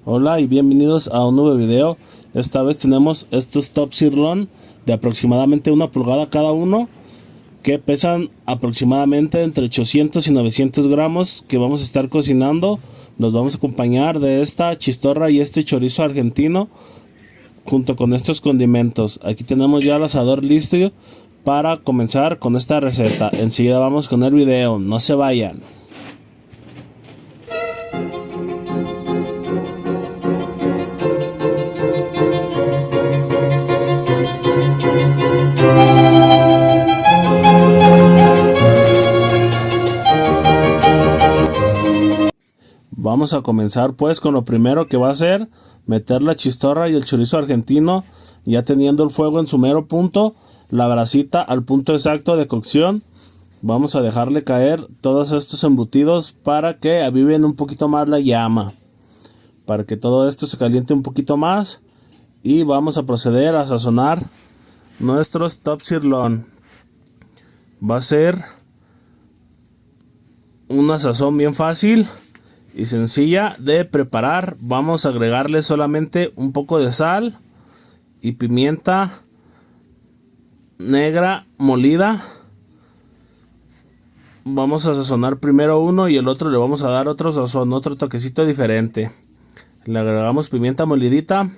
Hola y bienvenidos a un nuevo video. Esta vez tenemos estos top sirloin de aproximadamente 1 pulgada cada uno, que pesan aproximadamente entre 800 y 900 gramos, que vamos a estar cocinando. Nos vamos a acompañar de esta chistorra y este chorizo argentino junto con estos condimentos. Aquí tenemos ya el asador listo para comenzar con esta receta. Enseguida vamos con el video, no se vayan. Vamos a comenzar pues con lo primero, que va a ser meter la chistorra y el chorizo argentino, ya teniendo el fuego en su mero punto, la brasita al punto exacto de cocción. Vamos a dejarle caer todos estos embutidos para que aviven un poquito más la llama, para que todo esto se caliente un poquito más, y vamos a proceder a sazonar nuestros top sirloin. Va a ser una sazón bien fácil y sencilla de preparar. Vamos a agregarle solamente un poco de sal y pimienta negra molida. Vamos a sazonar primero uno y el otro le vamos a dar otro sazón, otro toquecito diferente. Le agregamos pimienta molidita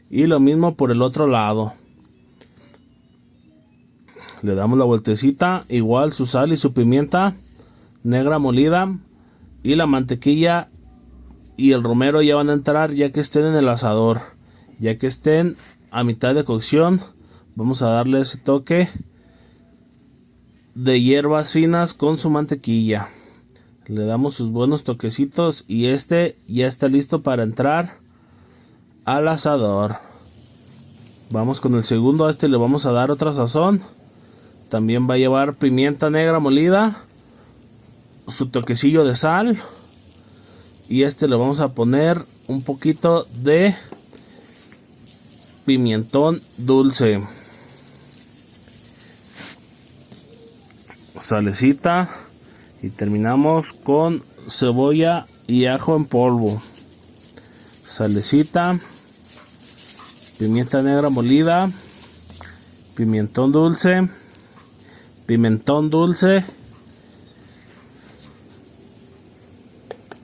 y lo mismo por el otro lado. Le damos la vueltecita, igual su sal y su pimienta negra molida. Y la mantequilla y el romero ya van a entrar ya que estén en el asador, ya que estén a mitad de cocción. Vamos a darle ese toque de hierbas finas con su mantequilla. Le damos sus buenos toquecitos y este ya está listo para entrar al asador. Vamos con el segundo. A este le vamos a dar otra sazón. También va a llevar pimienta negra molida, su toquecillo de sal, y este le vamos a poner un poquito de pimentón dulce, salecita, y terminamos con cebolla y ajo en polvo, salecita, pimienta negra molida, pimentón dulce,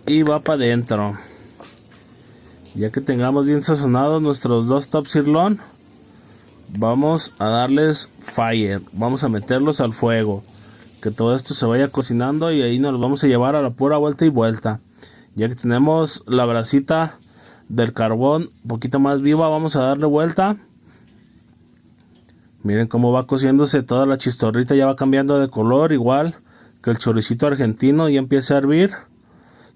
y va para adentro. Ya que tengamos bien sazonados nuestros dos top sirloin, vamos a darles fire, vamos a meterlos al fuego, que todo esto se vaya cocinando, y ahí nos los vamos a llevar a la pura vuelta y vuelta. Ya que tenemos la brasita del carbón un poquito más viva, vamos a darle vuelta. Miren cómo va cociéndose toda la chistorrita, ya va cambiando de color, igual que el choricito argentino, ya empieza a hervir.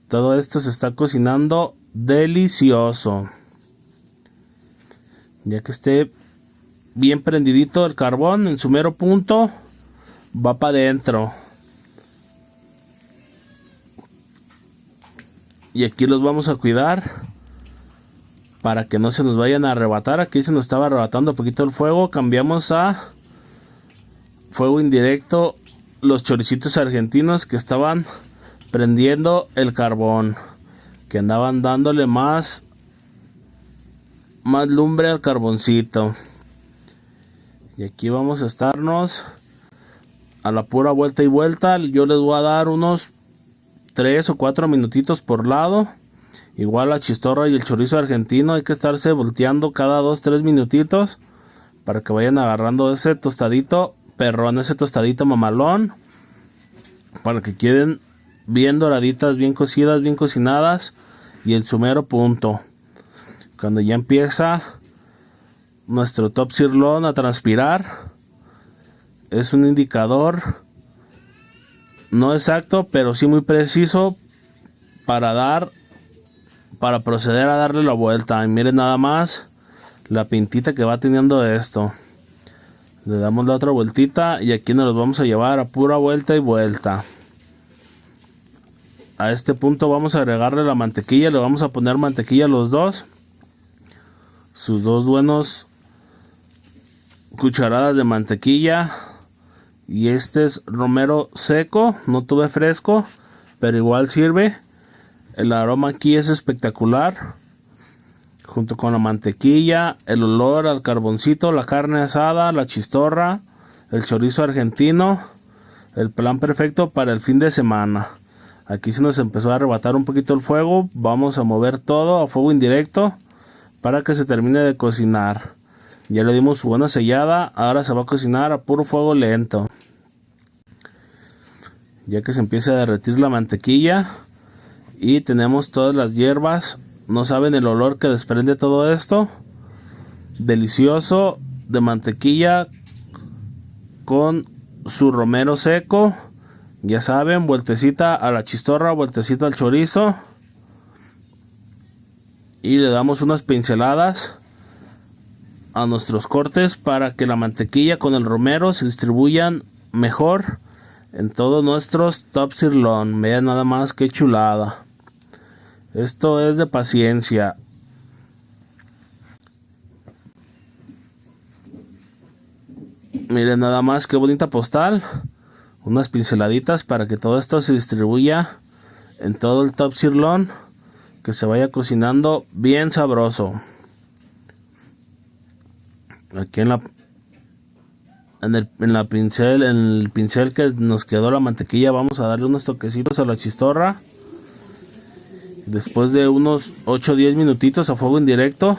Todo esto se está cocinando delicioso. Ya que esté bien prendidito el carbón en su mero punto, va para adentro. Y aquí los vamos a cuidar para que no se nos vayan a arrebatar. Aquí se nos estaba arrebatando un poquito el fuego. Cambiamos a fuego indirecto los choricitos argentinos, que estaban prendiendo el carbón, que andaban dándole más lumbre al carboncito. Y aquí vamos a estarnos a la pura vuelta y vuelta. Yo les voy a dar unos 3 o 4 minutitos por lado. Igual la chistorra y el chorizo argentino hay que estarse volteando cada 2-3 minutitos para que vayan agarrando ese tostadito perrón, ese tostadito mamalón, para que queden bien doraditas, bien cocidas, bien cocinadas y en su mero punto. Cuando ya empieza nuestro top sirloin a transpirar, es un indicador no exacto, pero sí muy preciso para proceder a darle la vuelta. Y miren nada más la pintita que va teniendo esto. Le damos la otra vueltita y aquí nos los vamos a llevar a pura vuelta y vuelta. A este punto vamos a agregarle la mantequilla, le vamos a poner mantequilla a los dos, sus dos buenos cucharadas de mantequilla. Y este es romero seco, no tuve fresco, pero igual sirve. El aroma aquí es espectacular, junto con la mantequilla, el olor al carboncito, la carne asada, la chistorra, el chorizo argentino. El plan perfecto para el fin de semana. Aquí se nos empezó a arrebatar un poquito el fuego. Vamos a mover todo a fuego indirecto para que se termine de cocinar. Ya le dimos su buena sellada. Ahora se va a cocinar a puro fuego lento. Ya que se empieza a derretir la mantequilla y tenemos todas las hierbas. No saben el olor que desprende todo esto. Delicioso, de mantequilla con su romero seco. Ya saben, vueltecita a la chistorra, vueltecita al chorizo. Y le damos unas pinceladas a nuestros cortes para que la mantequilla con el romero se distribuyan mejor en todos nuestros top sirloin. Vean nada más qué chulada. Esto es de paciencia. Miren nada más qué bonita postal. Unas pinceladitas para que todo esto se distribuya en todo el top sirloin. Que se vaya cocinando bien sabroso. Aquí en el pincel que nos quedó la mantequilla, vamos a darle unos toquecitos a la chistorra. Después de unos 8 o 10 minutitos a fuego indirecto,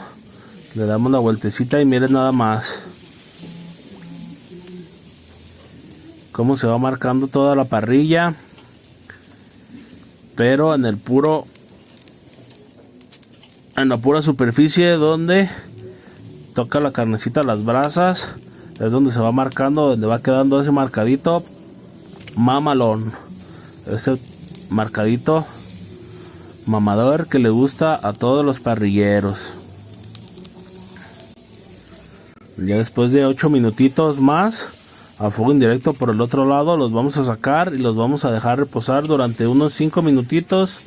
le damos la vueltecita y miren nada más cómo se va marcando toda la parrilla, pero en la pura superficie donde toca la carnecita a las brasas, es donde se va marcando, donde va quedando ese marcadito mamalón, ese marcadito mamador que le gusta a todos los parrilleros. Ya después de 8 minutitos más a fuego indirecto por el otro lado, los vamos a sacar y los vamos a dejar reposar durante unos 5 minutitos,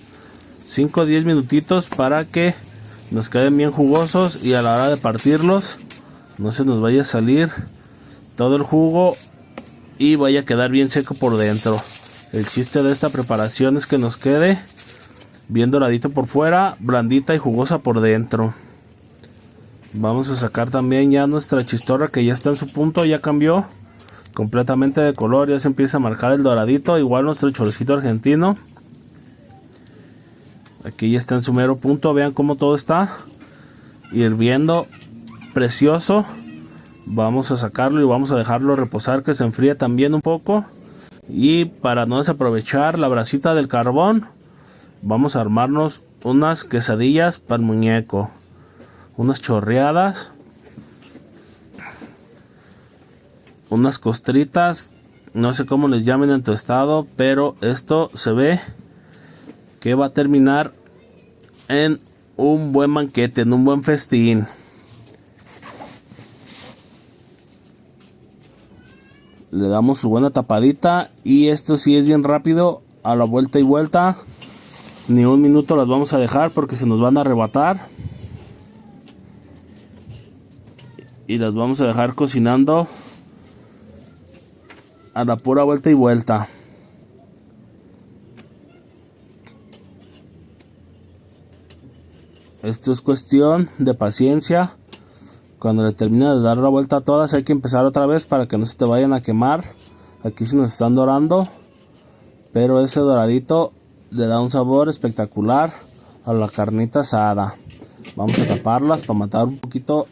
5 o 10 minutitos, para que nos queden bien jugosos y a la hora de partirlos no se nos vaya a salir todo el jugo y vaya a quedar bien seco por dentro. El chiste de esta preparación es que nos quede bien doradito por fuera, blandita y jugosa por dentro. Vamos a sacar también ya nuestra chistorra, que ya está en su punto, ya cambió completamente de color, ya se empieza a marcar el doradito. Igual nuestro choricito argentino, aquí ya está en su mero punto. Vean cómo todo está hirviendo, precioso. Vamos a sacarlo y vamos a dejarlo reposar, que se enfríe también un poco. Y para no desaprovechar la brasita del carbón, vamos a armarnos unas quesadillas para el muñeco, unas chorreadas, unas costritas, no sé cómo les llamen en tu estado, pero esto se ve que va a terminar en un buen banquete, en un buen festín. Le damos su buena tapadita y esto sí es bien rápido, a la vuelta y vuelta. Ni un minuto las vamos a dejar porque se nos van a arrebatar. Y las vamos a dejar cocinando a la pura vuelta y vuelta. Esto es cuestión de paciencia. Cuando le termine de dar la vuelta a todas, hay que empezar otra vez para que no se te vayan a quemar. Aquí se nos están dorando, pero ese doradito le da un sabor espectacular a la carnita asada. Vamos a taparlas para matar un poquito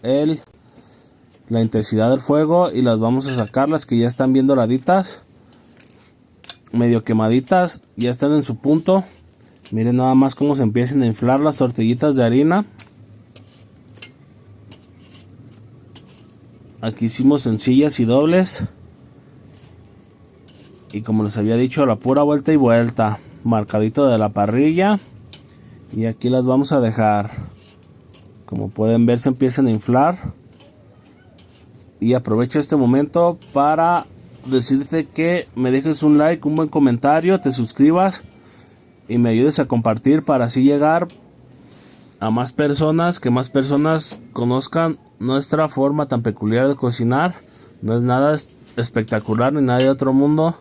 la intensidad del fuego y las vamos a sacar. Las que ya están bien doraditas, medio quemaditas, ya están en su punto. Miren nada más cómo se empiezan a inflar las tortillitas de harina. Aquí hicimos sencillas y dobles, y como les había dicho, a la pura vuelta y vuelta, marcadito de la parrilla. Y aquí las vamos a dejar. Como pueden ver, se empiezan a inflar. Y aprovecho este momento para decirte que me dejes un like, un buen comentario, te suscribas y me ayudes a compartir, para así llegar a más personas, que más personas conozcan nuestra forma tan peculiar de cocinar. No es nada espectacular ni nada de otro mundo,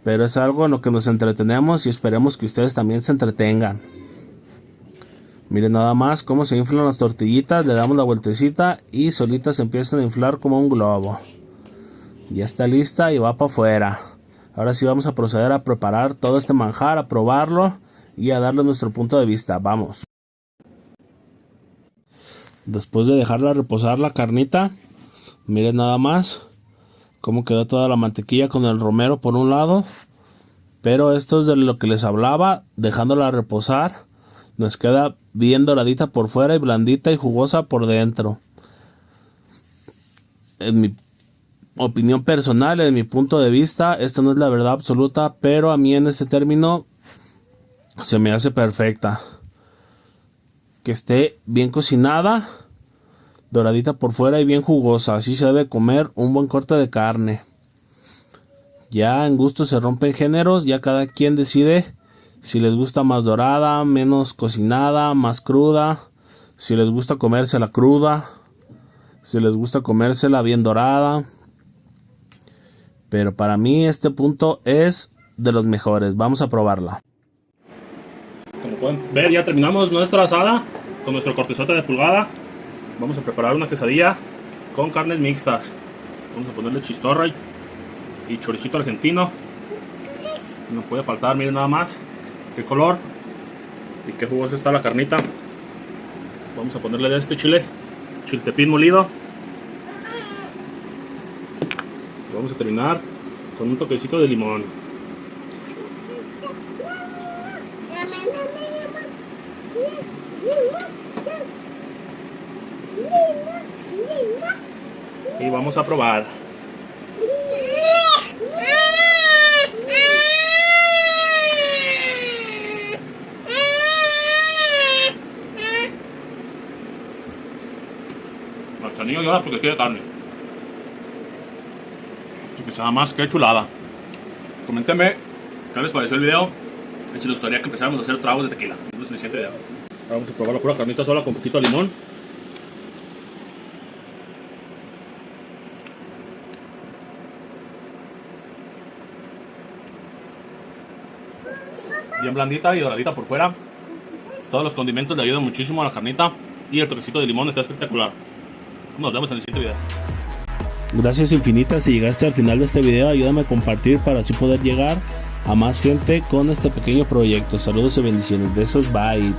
pero es algo en lo que nos entretenemos y esperemos que ustedes también se entretengan. Miren nada más cómo se inflan las tortillitas. Le damos la vueltecita y solitas se empiezan a inflar como un globo. Ya está lista y va para afuera. Ahora sí vamos a proceder a preparar todo este manjar, a probarlo y a darle nuestro punto de vista. Vamos. Después de dejarla reposar la carnita, miren nada más cómo quedó toda la mantequilla con el romero por un lado. Pero esto es de lo que les hablaba, dejándola reposar. Nos queda bien doradita por fuera y blandita y jugosa por dentro. En mi opinión personal, en mi punto de vista, esta no es la verdad absoluta, pero a mí en este término se me hace perfecta. Que esté bien cocinada, doradita por fuera y bien jugosa. Así se debe comer un buen corte de carne. Ya en gusto se rompen géneros, ya cada quien decide si les gusta más dorada, menos cocinada, más cruda, si les gusta comérsela cruda, si les gusta comérsela bien dorada. Pero para mí este punto es de los mejores. Vamos a probarla. Como pueden ver, ya terminamos nuestra asada con nuestro cortezote de pulgada. Vamos a preparar una quesadilla con carnes mixtas. Vamos a ponerle chistorra y choricito argentino. No puede faltar, miren nada más qué color y qué jugosa está la carnita. Vamos a ponerle de este chiltepín molido. Y vamos a terminar con un toquecito de limón. Y vamos a probar. Marchanillo y ahora porque quiere carne. Y que sea más que chulada. Coméntenme qué les pareció el video y si les gustaría que empezáramos a hacer tragos de tequila. Nos vemos en el siguiente video. Ahora vamos a probar la pura carnita sola con poquito de limón. Bien blandita y doradita por fuera. Todos los condimentos le ayudan muchísimo a la carnita. Y el toquecito de limón está espectacular. Nos vemos en el siguiente video. Gracias infinitas si llegaste al final de este video. Ayúdame a compartir para así poder llegar a más gente con este pequeño proyecto. Saludos y bendiciones. Besos. Bye.